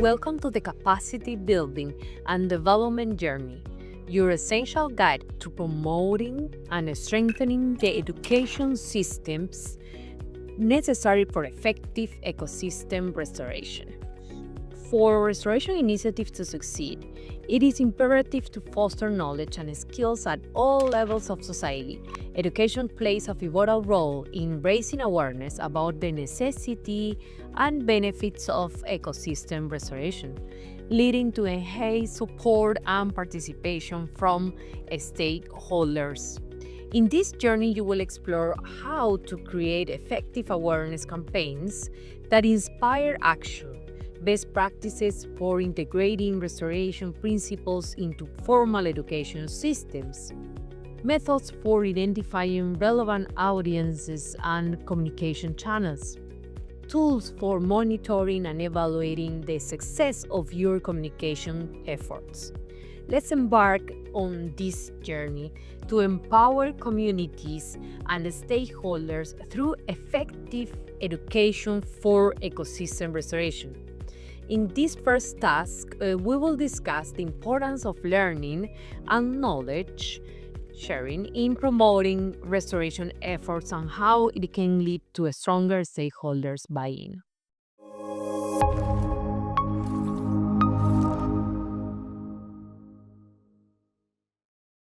Welcome to the Capacity Building and Development Journey, your essential guide to promoting and strengthening the education systems necessary for effective ecosystem restoration. For restoration initiatives to succeed, it is imperative to foster knowledge and skills at all levels of society. Education plays a pivotal role in raising awareness about the necessity and benefits of ecosystem restoration, leading to enhanced support and participation from stakeholders. In this journey, you will explore how to create effective awareness campaigns that inspire action, best practices for integrating restoration principles into formal education systems, methods for identifying relevant audiences and communication channels, tools for monitoring and evaluating the success of your communication efforts. Let's embark on this journey to empower communities and stakeholders through effective education for ecosystem restoration. In this first task, we will discuss the importance of learning and knowledge sharing in promoting restoration efforts and how it can lead to a stronger stakeholders buy-in.